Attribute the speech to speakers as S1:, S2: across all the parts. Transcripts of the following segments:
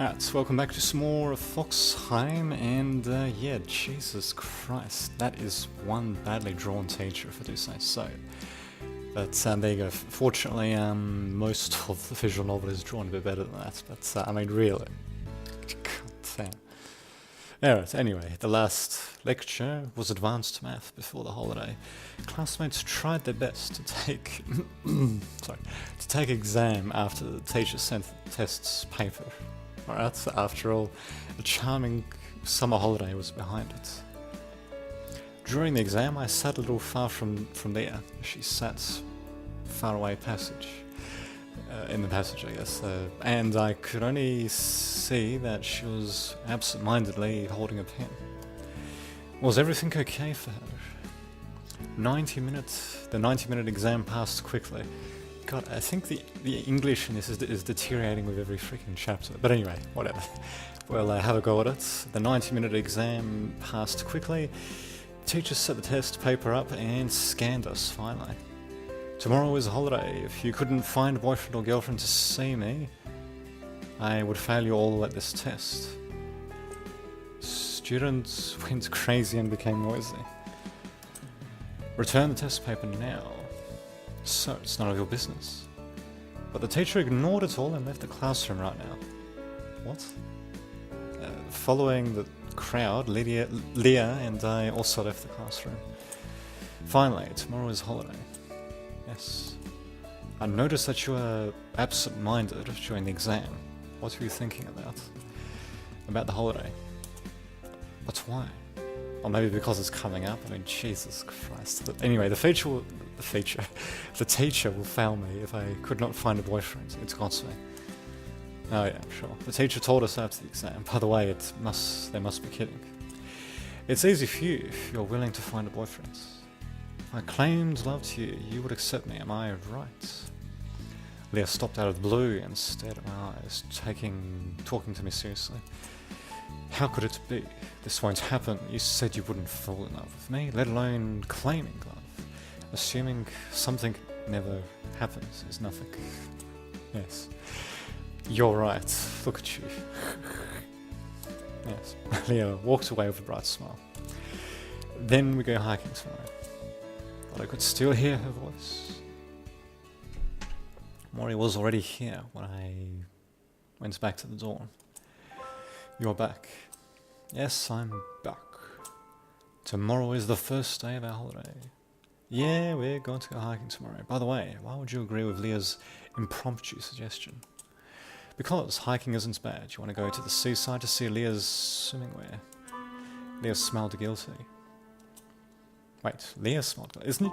S1: Alright, welcome back to some more of Fox Hime, and yeah, Jesus Christ, that is one badly drawn teacher, if I do say so. But there you go. Fortunately, most of the visual novel is drawn a bit better than that, but I mean, really. God damn. Alright, anyway, the last lecture was advanced math before the holiday. Classmates tried their best to take to take exam after the teacher sent the test's paper. Alright, so after all, a charming summer holiday was behind it. During the exam, I sat a little far from Leah. She sat far away in the passage, I guess, and I could only see that she was absent-mindedly holding a pen. Was everything okay for her? The 90-minute exam passed quickly. God, I think the English in this is deteriorating with every freaking chapter. But anyway, whatever. We'll have a go at it. The 90-minute exam passed quickly. The teacher set the test paper up and scanned us, finally. Tomorrow is a holiday. If you couldn't find a boyfriend or girlfriend to see me, I would fail you all at this test. Students went crazy and became noisy. Return the test paper now. So, it's none of your business. But the teacher ignored it all and left the classroom right now. What? Following the crowd, Leah and I also left the classroom. Finally, tomorrow is holiday. Yes. I noticed that you were absent-minded during the exam. What were you thinking about? About the holiday? But why? Or maybe because it's coming up. I mean, Jesus Christ. Anyway, the teacher will fail me if I could not find a boyfriend. It's got me. Oh yeah, sure. The teacher told us after the exam. By the way, they must be kidding. It's easy for you if you're willing to find a boyfriend. If I claimed love to you, you would accept me. Am I right? Leah stopped out of the blue and stared at my eyes, talking to me seriously. How could it be? This won't happen. You said you wouldn't fall in love with me, let alone claiming love. Assuming something never happens is nothing. Yes. You're right. Look at you. Yes. Leah walked away with a bright smile. Then we go hiking tomorrow. But I could still hear her voice. Mori was already here when I went back to the dorm. You're back. Yes, I'm back. Tomorrow is the first day of our holiday. Yeah, we're going to go hiking tomorrow. By the way, why would you agree with Leah's impromptu suggestion? Because hiking isn't bad. You want to go to the seaside to see Leah's swimming wear. Leah smelled guilty. Wait, Leah smelled guilty. Isn't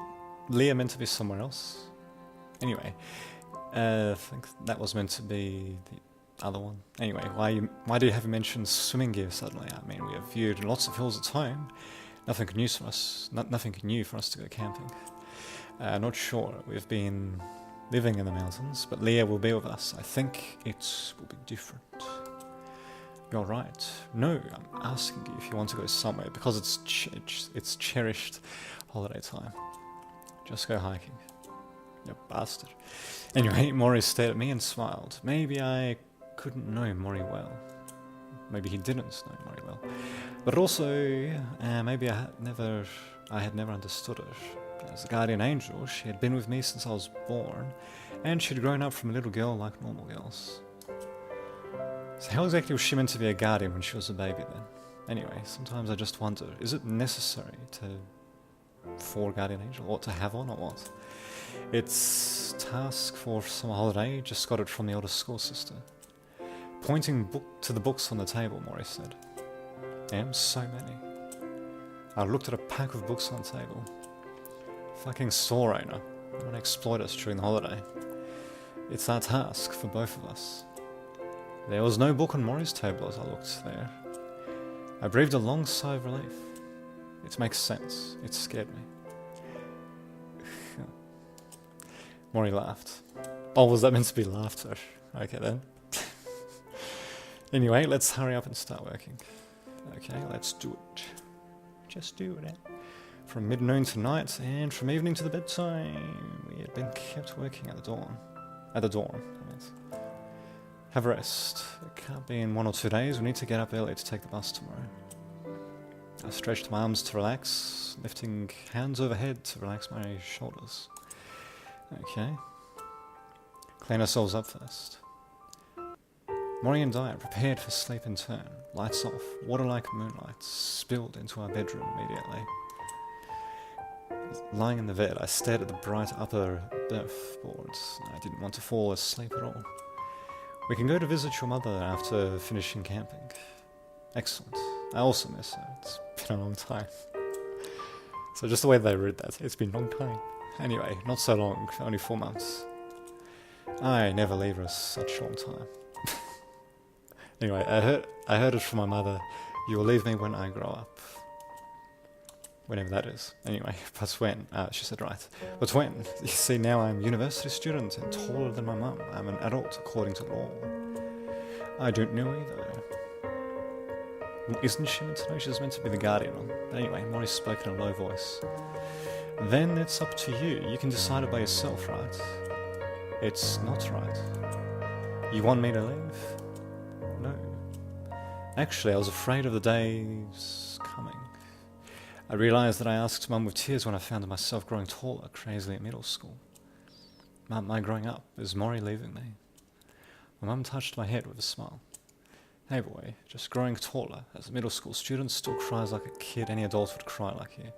S1: Leah meant to be somewhere else? Anyway, I think that was meant to be the other one. Anyway, why do you have mentioned swimming gear suddenly? I mean, we have viewed lots of hills at home. Nothing new for us to go camping. Not sure. We've been living in the mountains, but Leah will be with us. I think it will be different. You're right. No, I'm asking you if you want to go somewhere because it's cherished holiday time. Just go hiking. You bastard. Anyway, Mori stared at me and smiled. Maybe I couldn't know Mori well. Maybe he didn't know Mori well. But also, maybe I had never understood her. As a guardian angel, she had been with me since I was born, and she'd grown up from a little girl like normal girls. So how exactly was she meant to be a guardian when she was a baby then? Anyway, sometimes I just wonder, is it necessary for a guardian angel, or to have one, or what? It's task for summer holiday, just got it from the older school sister. Pointing to the books on the table, Mori said. So many. I looked at a pack of books on the table. Fucking store owner. You want to exploit us during the holiday. It's our task for both of us. There was no book on Mori's table as I looked there. I breathed a long sigh of relief. It makes sense. It scared me. Mori laughed. Oh, was that meant to be laughter? Okay then. Anyway, let's hurry up and start working. Okay, let's do it. Just do it. From mid-noon to night, and from evening to the bedtime, we had been kept working at the dorm. Have a rest. It can't be in 1 or 2 days. We need to get up early to take the bus tomorrow. I stretched my arms to relax, lifting hands overhead to relax my shoulders. Okay. Clean ourselves up first. Mori and I prepared for sleep in turn. Lights off, water like moonlight spilled into our bedroom immediately. Lying in the bed, I stared at the bright upper berth boards. I didn't want to fall asleep at all. We can go to visit your mother after finishing camping. Excellent. I also miss her. It's been a long time. So just the way they read that, it's been a long time. Anyway, not so long, only 4 months. I never leave her such a long time. Anyway, I heard it from my mother. You will leave me when I grow up. Whenever that is. Anyway, but when? She said right. But when? You see, now I'm a university student and taller than my mum. I'm an adult according to law. I don't know either. Isn't she meant to know? She's meant to be the guardian. But anyway, Mori spoke in a low voice. Then it's up to you. You can decide it by yourself, right? It's not right. You want me to leave? No. Actually, I was afraid of the days coming. I realised that I asked Mum with tears when I found myself growing taller, crazily at middle school. Mum, my growing up, is Mori leaving me? My mum touched my head with a smile. Hey boy, just growing taller. As a middle school student, still cries like a kid any adult would cry like you.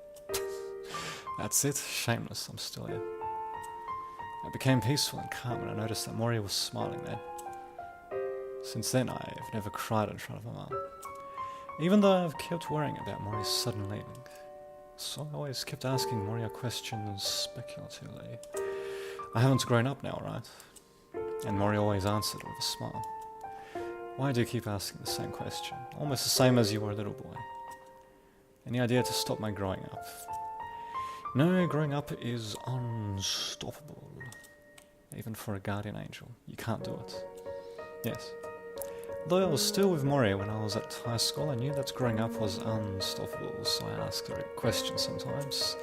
S1: That's it, shameless, I'm still here. I became peaceful and calm and I noticed that Mori was smiling then. Since then, I've never cried in front of my mum. Even though I've kept worrying about Mori's sudden leaving. So I always kept asking Mori questions speculatively. I haven't grown up now, right? And Mori always answered with a smile. Why do you keep asking the same question? Almost the same as you were a little boy. Any idea to stop my growing up? No, growing up is unstoppable. Even for a guardian angel, you can't do it. Yes. Though I was still with Mori when I was at high school, I knew that growing up was unstoppable, so I asked her a question sometimes.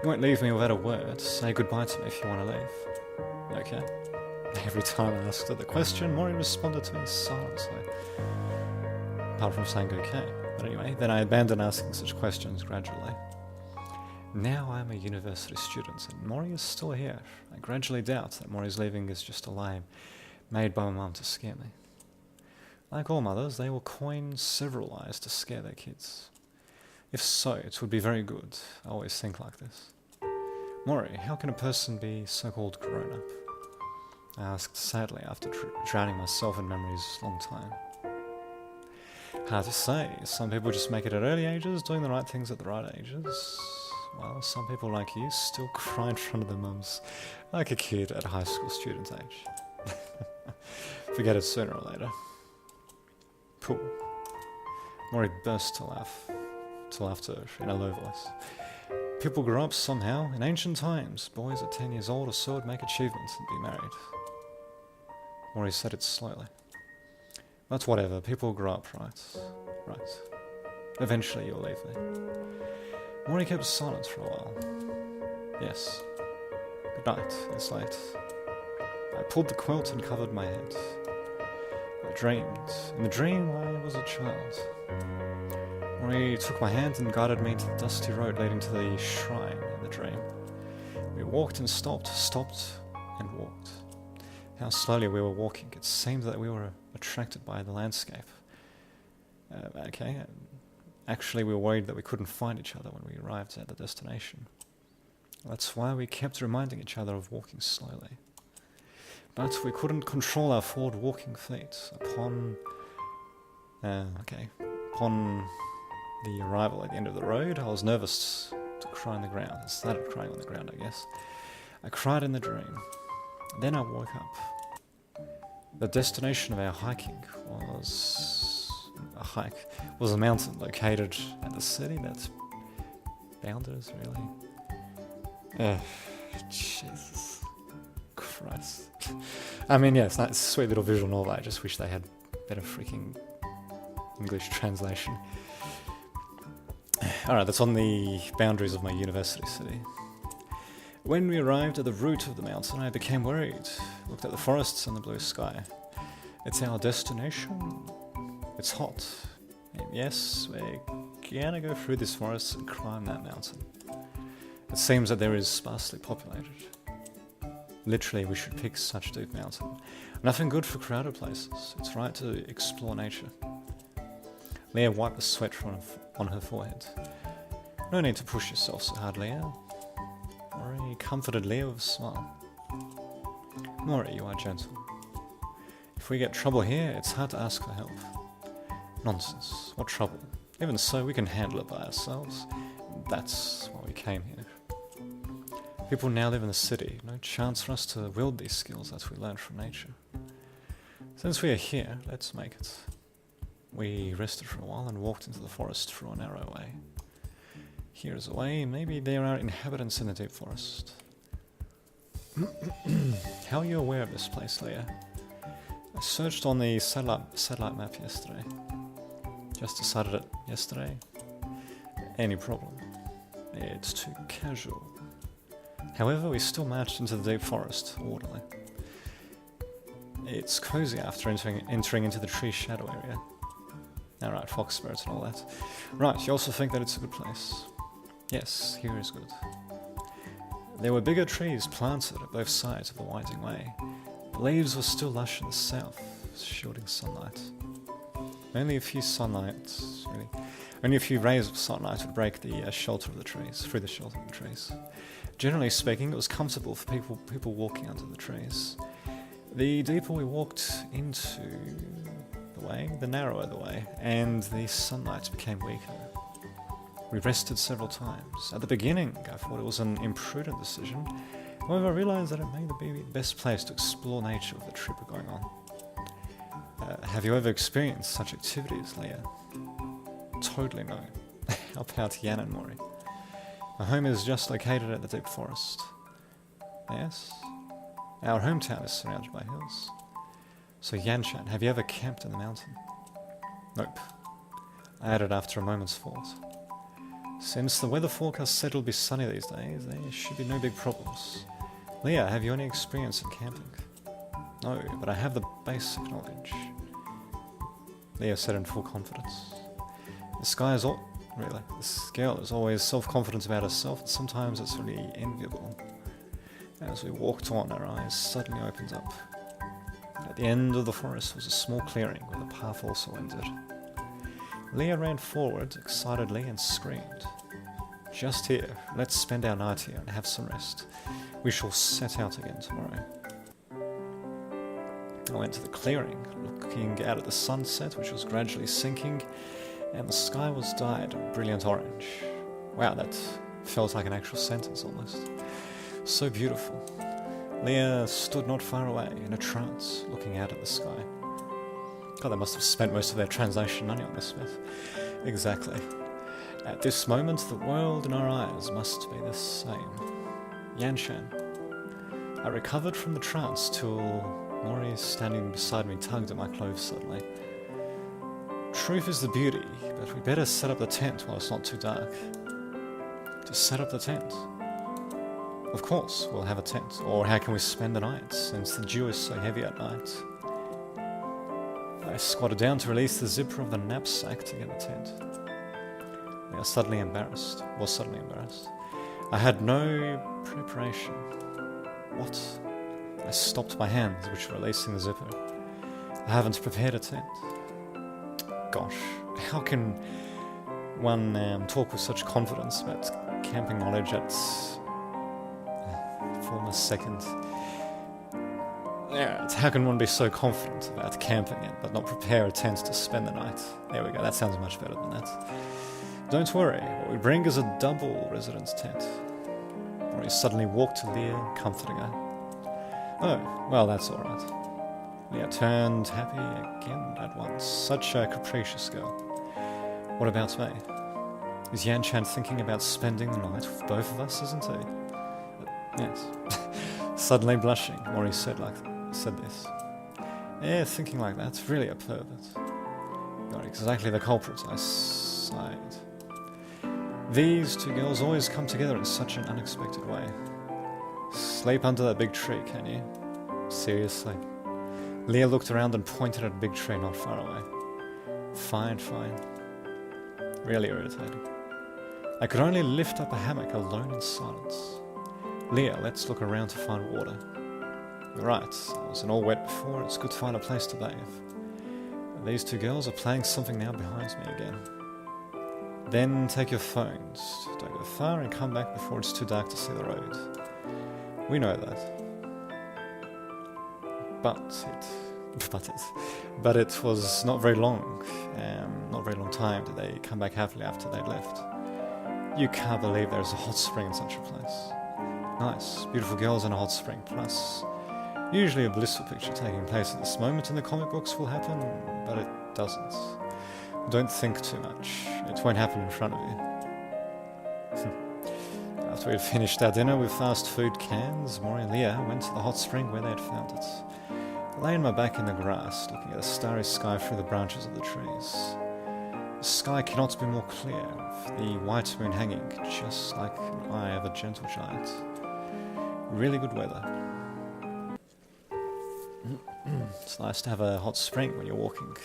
S1: You won't leave me without a word. Say goodbye to me if you want to leave. Okay. Every time I asked her the question, Mori responded to me silently. Apart from saying okay. But anyway, then I abandoned asking such questions gradually. Now I am a university student, and Mori is still here. I gradually doubt that Mori's leaving is just a lie made by my mum to scare me. Like all mothers, they will coin several lies to scare their kids. If so, it would be very good. I always think like this. Mori, how can a person be so-called grown-up? I asked sadly after drowning myself in memories a long time. Hard to say. Some people just make it at early ages, doing the right things at the right ages. While some people like you still cry in front of their mums, like a kid at high school student age. Forget it sooner or later. Cool. Mori burst to laughter in a low voice. People grew up somehow. In ancient times, boys at 10 years old or so would make achievements and be married. Mori said it slowly. But whatever, people grow up, right? Right. Eventually you'll leave me. Mori kept silent for a while. Yes. Good night, it's late. I pulled the quilt and covered my head. I dreamed. In the dream, I was a child. Mori took my hand and guided me to the dusty road leading to the shrine in the dream. We walked and stopped and walked. How slowly we were walking. It seemed that we were attracted by the landscape. Actually, we were worried that we couldn't find each other when we arrived at the destination. That's why we kept reminding each other of walking slowly. But we couldn't control our forward walking feet. Upon the arrival at the end of the road, I was nervous to cry on the ground. I started crying on the ground, I guess. I cried in the dream. Then I woke up. The destination of our hiking was a mountain located at the city that bounded us, really. Jesus Christ. I mean, yeah, it's a sweet little visual novel. I just wish they had better freaking English translation. Alright, that's on the boundaries of my university city. When we arrived at the root of the mountain, I became worried. Looked at the forests and the blue sky. It's our destination. It's hot. And yes, we're gonna go through this forest and climb that mountain. It seems that there is sparsely populated. Literally, we should pick such deep mountain. Nothing good for crowded places. It's right to explore nature. Leah wiped the sweat on her forehead. No need to push yourself so hard, Leah. Mori comforted Leah with a smile. Mori, you are gentle. If we get trouble here, it's hard to ask for help. Nonsense. What trouble? Even so, we can handle it by ourselves. That's why we came here. People now live in the city. No chance for us to wield these skills that we learned from nature. Since we are here, let's make it. We rested for a while and walked into the forest through a narrow way. Here is a way. Maybe there are inhabitants in the deep forest. How are you aware of this place, Leah? I searched on the satellite map yesterday. Just decided it yesterday. Any problem? It's too casual. However, we still marched into the deep forest, orderly. It's cozy after entering into the tree shadow area. Alright, fox spirits and all that. Right, you also think that it's a good place? Yes, here is good. There were bigger trees planted at both sides of the winding way. The leaves were still lush in the south, shielding sunlight. Only a few rays of sunlight would break the shelter of the trees, through the shelter of the trees. Generally speaking, it was comfortable for people walking under the trees. The deeper we walked into the way, the narrower the way, and the sunlight became weaker. We rested several times. At the beginning, I thought it was an imprudent decision. However, I realized that it may be the best place to explore nature with the trip we're going on. Have you ever experienced such activities, Leah? Totally no. How about Yan and Mori? My home is just located at the deep forest. Yes? Our hometown is surrounded by hills. So Yanshan, have you ever camped in the mountain? Nope. I added after a moment's thought. Since the weather forecast said it'll be sunny these days, there should be no big problems. Leah, have you any experience in camping? No, but I have the basic knowledge. Leah said in full confidence. This girl is always self-confident about herself, and sometimes it's really enviable. As we walked on, our eyes suddenly opened up. At the end of the forest was a small clearing where the path also ended. Leah ran forward excitedly and screamed. Just here, let's spend our night here and have some rest. We shall set out again tomorrow. I went to the clearing, looking out at the sunset, which was gradually sinking, and the sky was dyed a brilliant orange. Wow, that felt like an actual sentence almost. So beautiful. Leah stood not far away, in a trance, looking out at the sky. God, they must have spent most of their translation money on this myth. Exactly. At this moment, the world in our eyes must be the same. Yanshan. I recovered from the trance till Mori standing beside me tugged at my clothes suddenly. Truth is the beauty, but we better set up the tent while it's not too dark. To set up the tent? Of course, we'll have a tent. Or how can we spend the night, since the dew is so heavy at night? I squatted down to release the zipper of the knapsack to get the tent. I was suddenly embarrassed. I had no preparation. What? I stopped my hands, which were releasing the zipper. I haven't prepared a tent. Gosh, how can one talk with such confidence about camping knowledge at former second? Yeah, how can one be so confident about camping it, but not prepare a tent to spend the night? There we go, that sounds much better than that. Don't worry, what we bring is a double residence tent. Mori suddenly walked to Leah, comforting her. Oh, well, that's alright. Leah turned happy again at once. Such a capricious girl. What about me? Is Yanshan thinking about spending the night with both of us, isn't he? Yes. Suddenly blushing, Mori said this. Yeah, thinking like that's really a pervert. Not exactly the culprit, I sighed. These two girls always come together in such an unexpected way. Sleep under that big tree, can you? Seriously? Leah looked around and pointed at a big tree not far away. Fine, fine. Really irritating. I could only lift up a hammock alone in silence. Leah, let's look around to find water. You're right, I was all wet before, it's good to find a place to bathe. These two girls are playing something now behind me again. Then take your phones, don't go far and come back before it's too dark to see the road. We know that. But it was not very long time did they come back happily after they'd left. You can't believe there's a hot spring in such a place. Nice, beautiful girls in a hot spring, plus usually a blissful picture taking place at this moment in the comic books will happen, but it doesn't. Don't think too much, it won't happen in front of you. After we had finished our dinner with fast food cans, Mori and Leah went to the hot spring where they had found it. Laying my back in the grass, looking at the starry sky through the branches of the trees. The sky cannot be more clear, with the white moon hanging just like an eye of a gentle giant. Really good weather. It's nice to have a hot spring when you're walking.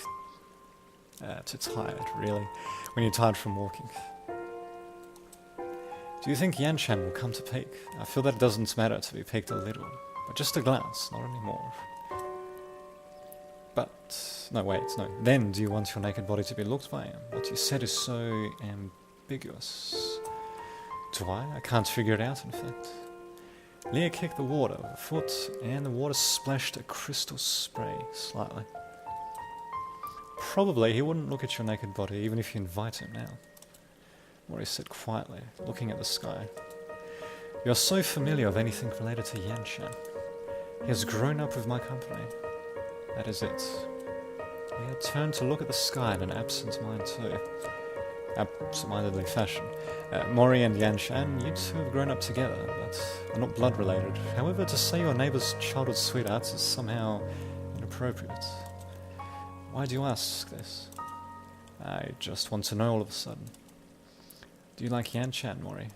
S1: Too tired, really, when you're tired from walking. Do you think Yan-chan will come to peek? I feel that it doesn't matter to be peeked a little, but just a glance, not anymore. Then do you want your naked body to be looked by him? What you said is so ambiguous. Do I? I can't figure it out, in fact. Leah kicked the water with a foot, and the water splashed a crystal spray slightly. Probably he wouldn't look at your naked body even if you invite him now. Mori said quietly, looking at the sky. You are so familiar of anything related to Yan-chan. He has grown up with my company. That is it. Leah turned to look at the sky in an absent-mindedly fashion. Mori and Yan-chan, you two have grown up together, but are not blood related. However, to say your neighbour's childhood sweethearts is somehow inappropriate. Why do you ask this? I just want to know all of a sudden. Do you like Yan-chan, Mori?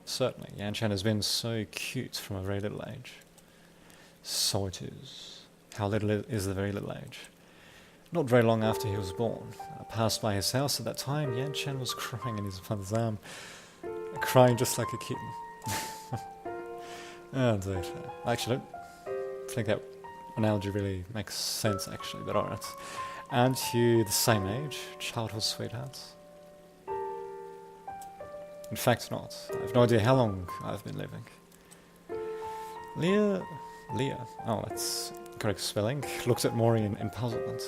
S1: Certainly, Yan-chan has been so cute from a very little age. So it is. How little is the very little age? Not very long after he was born. I passed by his house at that time. Yan-chan was crying in his mother's arm. Crying just like a kitten. Oh, dude. Actually, I don't think that analogy really makes sense, actually, but alright. Aren't you the same age? Childhood sweethearts? In fact, not. I have no idea how long I've been living. Leah, oh, that's correct spelling, looked at Mori in puzzlement.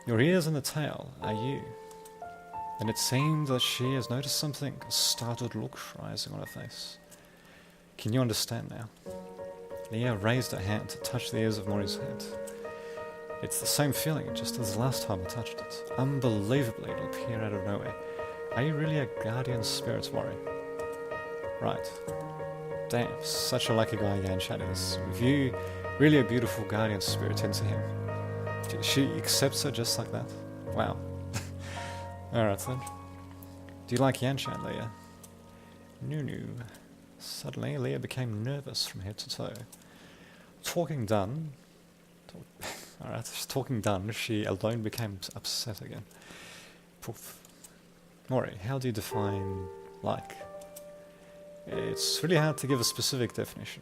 S1: Your ears and the tail are you. And it seemed that she has noticed something, a startled look rising on her face. Can you understand now? Leah raised her hand to touch the ears of Mori's head. It's the same feeling, just as the last time I touched it. Unbelievably, it'll appear out of nowhere. Are you really a guardian spirit, Mori? Right. Damn, such a lucky guy Yan-chan is. With you, really a beautiful guardian spirit into him. She accepts her just like that. Wow. Alright then. Do you like Yan-chan, Leah? No. Suddenly, Leah became nervous from head to toe. Talking done, she alone became upset again. Poof. Mori, how do you define like? It's really hard to give a specific definition.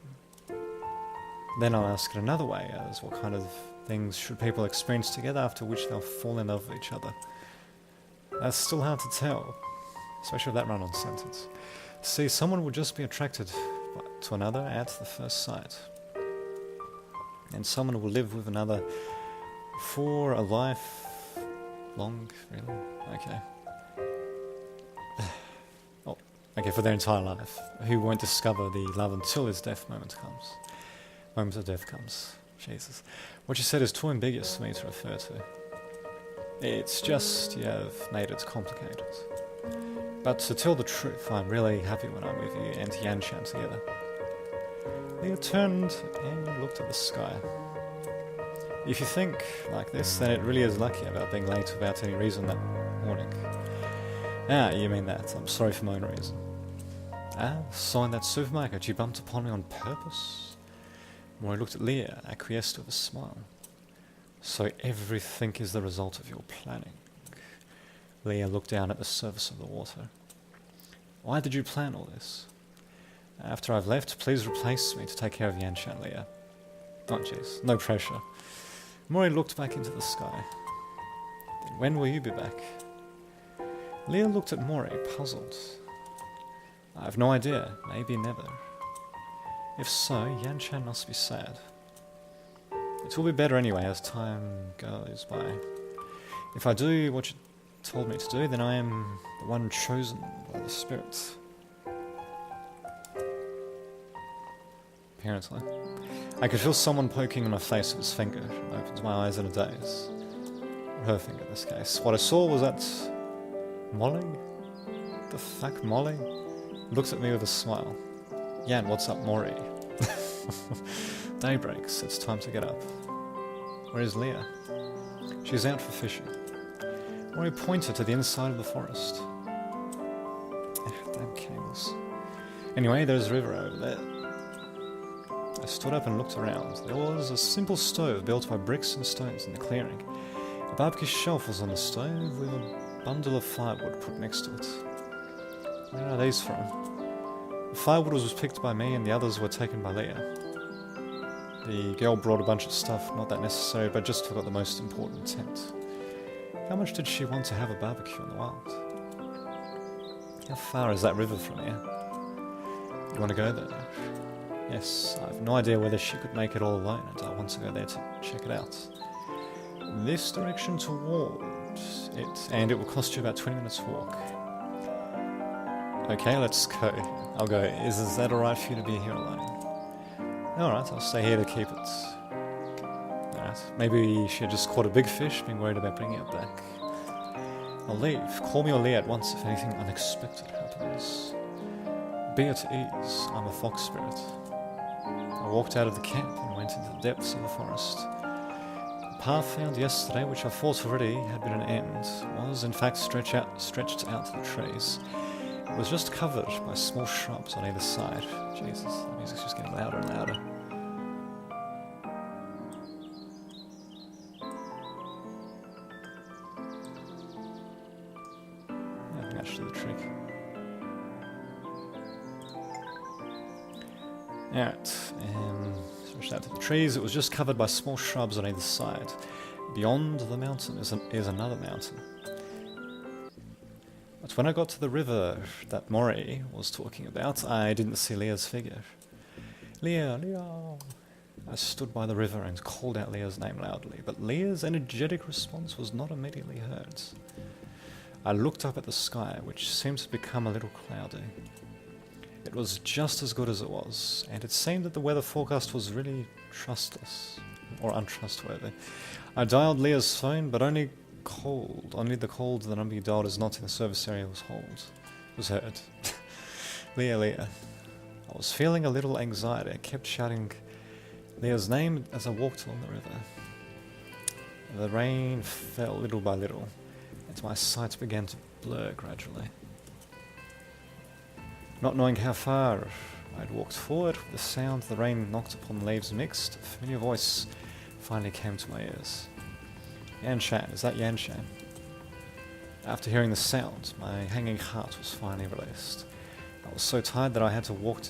S1: Then I'll ask it another way, as what kind of things should people experience together after which they'll fall in love with each other? That's still hard to tell, especially with that run-on sentence. See, someone will just be attracted to another at the first sight. And someone will live with another for a life long, really? Okay. Okay, for their entire life. Who won't discover the love until his death moment of death comes. Jesus. What you said is too ambiguous for me to refer to. It's just you have made it complicated. But to tell the truth, I'm really happy when I'm with you and Yan-chan together. Leah turned and looked at the sky. If you think like this, then it really is lucky about being late without any reason that morning. Ah, you mean that. I'm sorry for my own reason. Ah, saw in that supermarket you bumped upon me on purpose? Mori looked at Leah, acquiesced with a smile. So everything is the result of your planning. Leah looked down at the surface of the water. Why did you plan all this? After I've left, please replace me to take care of Yanshan, Leah. Oh jeez, no pressure. Mori looked back into the sky. Then when will you be back? Leah looked at Mori, puzzled. I have no idea, maybe never. If so, Yanshan must be sad. It will be better anyway as time goes by. If I do what you told me to do, then I am the one chosen by the spirits. Apparently. I could feel someone poking in my face with his finger. I opened my eyes in a daze. Or her finger in this case. What I saw was that... Molly? The fuck, Molly? Looks at me with a smile. Yan, what's up, Mori? Day breaks, it's time to get up. Where is Leah? She's out for fishing. Mori pointed to the inside of the forest. Damn cables. Anyway, there's a river over there. I stood up and looked around. There was a simple stove built by bricks and stones in the clearing. A barbecue shelf was on the stove with a bundle of firewood put next to it. Where are these from? The firewood was picked by me and the others were taken by Leah. The girl brought a bunch of stuff, not that necessary, but just forgot the most important tent. How much did she want to have a barbecue in the wild? How far is that river from here? You want to go there? Yes, I have no idea whether she could make it all alone, and I want to go there to check it out. This direction towards it, and it will cost you about 20 minutes walk. Okay, let's go. I'll go. Is that alright for you to be here alone? Alright, I'll stay here to keep it. Alright, maybe she had just caught a big fish, being worried about bringing it back. I'll leave. Call me or Leah at once if anything unexpected happens. Be at ease. I'm a fox spirit. I walked out of the camp and went into the depths of the forest. The path found yesterday, which I thought already had been an end, was in fact stretched out to the trees. It was just covered by small shrubs on either side. Jesus, the music's just getting louder and louder. I think that should do the trick. Alright, stretched out to the trees. It was just covered by small shrubs on either side. Beyond the mountain is another mountain. But when I got to the river that Mori was talking about, I didn't see Leah's figure. Leah, Leah! I stood by the river and called out Leah's name loudly, but Leah's energetic response was not immediately heard. I looked up at the sky, which seemed to become a little cloudy. It was just as good as it was, and it seemed that the weather forecast was really trustless, or untrustworthy. I dialed Leah's phone, but only the call to the number you dialed is not in the service area was heard. Leah, Leah. I was feeling a little anxiety. I kept shouting Leah's name as I walked along the river. The rain fell little by little, and my sight began to blur gradually. Not knowing how far I'd walked forward, with the sound the rain knocked upon the leaves mixed, a familiar voice finally came to my ears. Yanshan, is that Yanshan? After hearing the sound, my hanging heart was finally released. I was so tired that I had to walk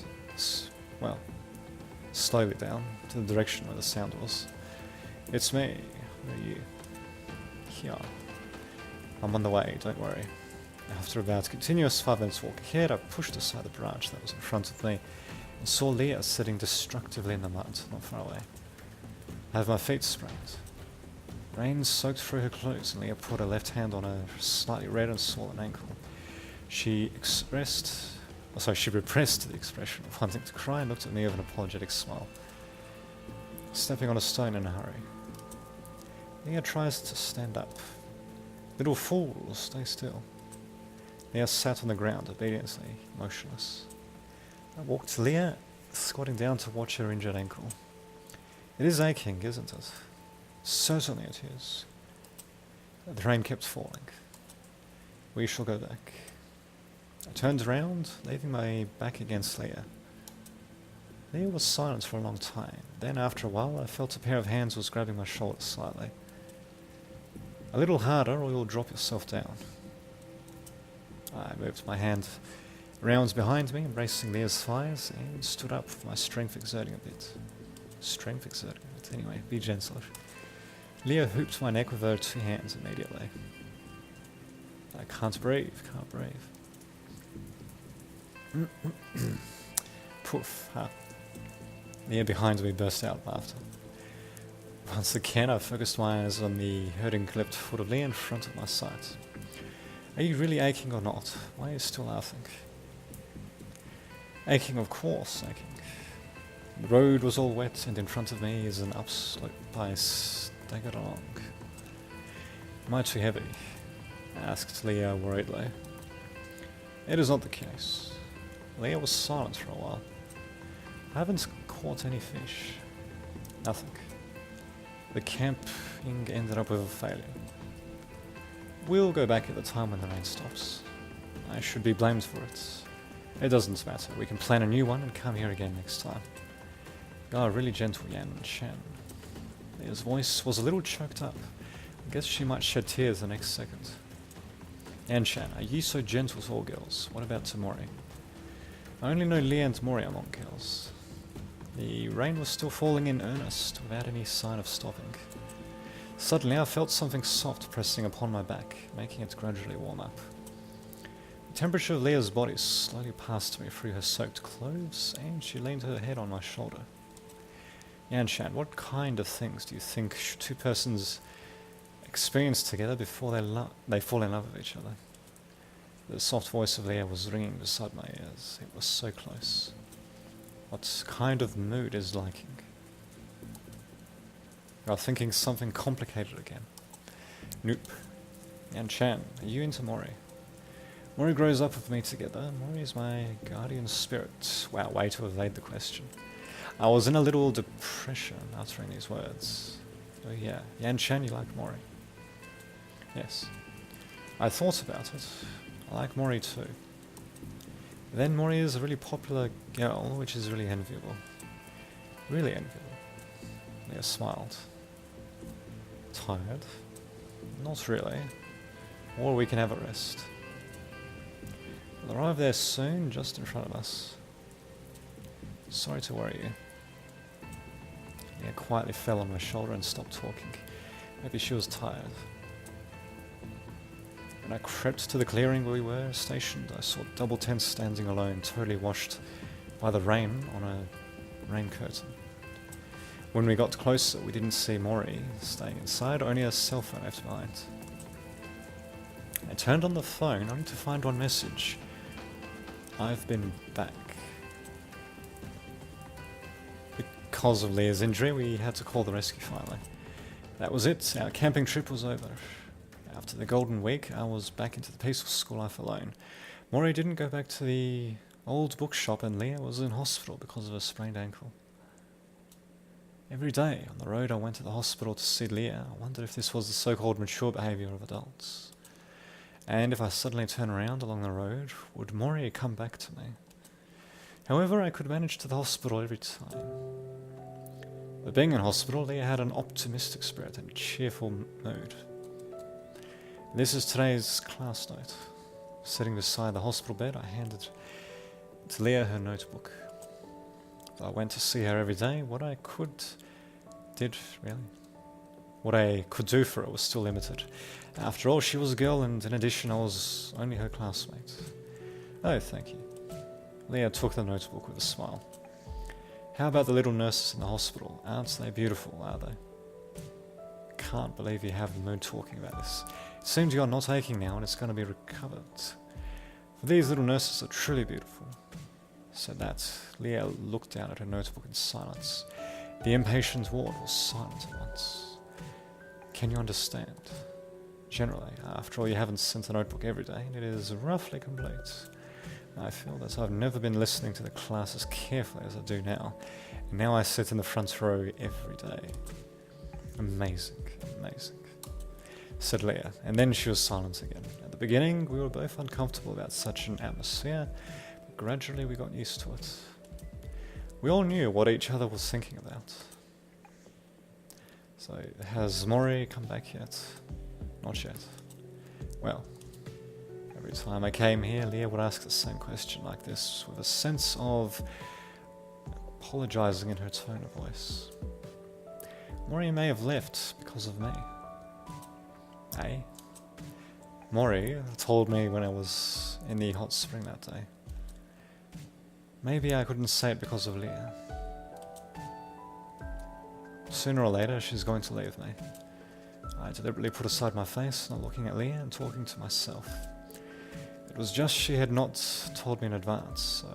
S1: slowly down to the direction where the sound was. It's me. Where are you? Here. I'm on the way, don't worry. After about a continuous 5 minutes walk ahead, I pushed aside the branch that was in front of me and saw Leah sitting destructively in the mud, not far away. I have my feet sprained. Rain soaked through her clothes and Leah put her left hand on her slightly red and swollen ankle. She repressed the expression of wanting to cry and looked at me with an apologetic smile. Stepping on a stone in a hurry. Leah tries to stand up. Little fool, stay still. Leah sat on the ground, obediently motionless. I walked to Leah, squatting down to watch her injured ankle. It is aching, isn't it? Certainly it is. The rain kept falling. We shall go back. I turned around, leaving my back against Leah. Leah was silent for a long time. Then, after a while, I felt a pair of hands was grabbing my shoulder slightly. A little harder or you'll drop yourself down. I moved my hand around behind me, embracing Leah's thighs, and stood up with my strength exerting a bit. Anyway, be gentle. Leah hooped my neck with her 2 hands immediately. I can't breathe. Poof, ha. Leah behind me burst out laughter. Once again, I focused my eyes on the hurting clipped foot of Leah in front of my sight. Are you really aching or not? Why are you still laughing? Aching, of course, aching. The road was all wet, and in front of me is an upslope I staggered along. Am I too heavy? Asked Leah worriedly. It is not the case. Leah was silent for a while. I haven't caught any fish. Nothing. The camping ended up with a failure. We'll go back at the time when the rain stops. I should be blamed for it. It doesn't matter. We can plan a new one and come here again next time. You are really gentle, Yan Shan. Leah's voice was a little choked up. I guess she might shed tears the next second. Yan Shan, are you so gentle to all girls? What about to Mori? I only know Leah and Mori among girls. The rain was still falling in earnest, without any sign of stopping. Suddenly I felt something soft pressing upon my back, making it gradually warm up. The temperature of Leah's body slowly passed me through her soaked clothes, and she leaned her head on my shoulder. Yan Shan, what kind of things do you think should 2 persons experience together before they fall in love with each other? The soft voice of Leah was ringing beside my ears. It was so close. What kind of mood is liking? You are thinking something complicated again. Nope. Yan Shan, are you into Mori? Mori grows up with me together. Mori is my guardian spirit. Wow, way to evade the question. I was in a little depression uttering these words. Oh yeah, Yan Shan, you like Mori? Yes. I thought about it. I like Mori too. Then Mori is a really popular girl, which is really enviable. Really enviable. Leah smiled. Tired? Not really. Or we can have a rest. We'll arrive there soon, just in front of us. Sorry to worry you. Leah quietly fell on my shoulder and stopped talking. Maybe she was tired. When I crept to the clearing where we were stationed, I saw Double Tent standing alone, totally washed by the rain on a rain curtain. When we got closer, we didn't see Mori staying inside, only a cell phone left behind. I turned on the phone only to find one message. I've been back. Because of Leah's injury, we had to call the rescue finally. That was it. Our camping trip was over. After the golden week, I was back into the peaceful school life alone. Mori didn't go back to the old bookshop, and Leah was in hospital because of a sprained ankle. Every day on the road I went to the hospital to see Leah. I wondered if this was the so-called mature behaviour of adults. And if I suddenly turn around along the road, would Mori come back to me? However, I could manage to the hospital every time. But being in hospital, Leah had an optimistic spirit and a cheerful mood. This is today's class note. Sitting beside the hospital bed, I handed to Leah her notebook. I went to see her every day. What I could do for her was still limited. After all, she was a girl, and in addition, I was only her classmate. Oh, thank you. Leah took the notebook with a smile. How about the little nurses in the hospital? Aren't they beautiful, are they? Can't believe you have the mood talking about this. It seems you are not aching now, and it's going to be recovered. For these little nurses are truly beautiful. Said that, Leah looked down at her notebook in silence. The inpatient ward was silent at once. Can you understand? Generally, after all, you haven't sent a notebook every day, and it is roughly complete. I feel that I've never been listening to the class as carefully as I do now, and now I sit in the front row every day. Amazing, amazing, said Leah, and then she was silent again. At the beginning, we were both uncomfortable about such an atmosphere, but gradually we got used to it. We all knew what each other was thinking about. So, has Mori come back yet? Not yet. Well, every time I came here, Leah would ask the same question like this, with a sense of apologizing in her tone of voice. Mori may have left because of me. Eh? Mori told me when I was in the hot spring that day. Maybe I couldn't say it because of Leah. Sooner or later, she's going to leave me. I deliberately put aside my face, not looking at Leah and talking to myself. It was just she had not told me in advance, so...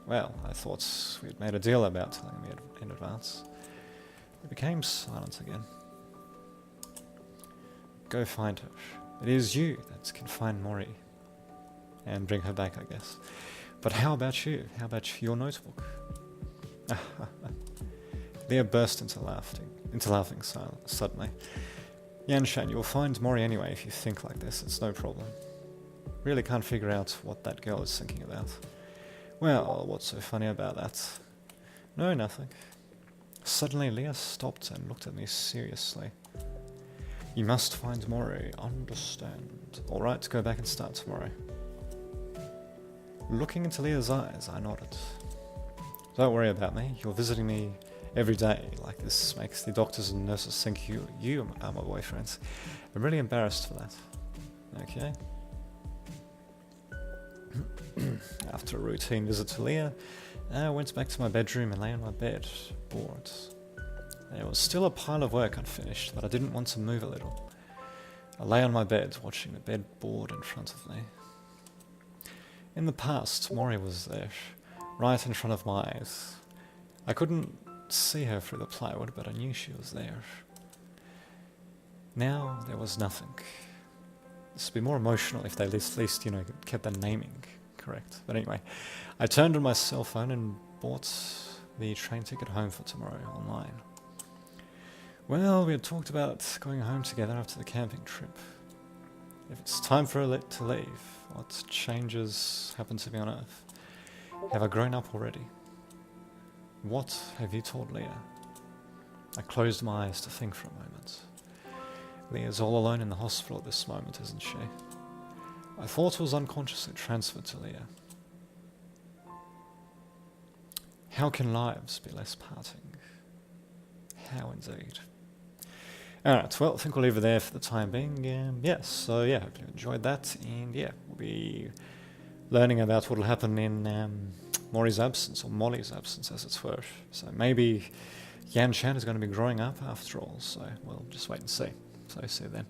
S1: Well, I thought we had made a deal about telling me in advance. We became silent again. Go find her. It is you that can find Mori. And bring her back, I guess. But how about you? How about your notebook? Leah burst into laughing suddenly. Yanshan, you'll find Mori anyway if you think like this, it's no problem. Really can't figure out what that girl is thinking about. Well, what's so funny about that? No, nothing. Suddenly Leah stopped and looked at me seriously. You must find Mori, understand. Alright, go back and start tomorrow. Looking into Leah's eyes, I nodded. Don't worry about me, you're visiting me every day. Like this makes the doctors and nurses think you are my boyfriend. I'm really embarrassed for that. Okay. After a routine visit to Leah, I went back to my bedroom and lay on my bed, bored. There was still a pile of work unfinished, but I didn't want to move a little. I lay on my bed, watching the bedboard in front of me. In the past, Mori was there, right in front of my eyes. I couldn't see her through the plywood, but I knew she was there. Now, there was nothing. This would be more emotional if they at least, kept the naming correct. But anyway, I turned on my cell phone and bought the train ticket home for tomorrow online. Well, we had talked about going home together after the camping trip. If it's time for her to leave, what changes happen to me on Earth? Have I grown up already? What have you told Leah? I closed my eyes to think for a moment. Leah's all alone in the hospital at this moment, isn't she? I thought was unconsciously transferred to Leah. How can lives be less parting? How indeed. Alright, well, I think we'll leave it there for the time being. Hope you enjoyed that. And we'll be learning about what will happen in Mori's absence, or Molly's absence as it were. So maybe Yanshan is going to be growing up after all, so we'll just wait and see. So see you then.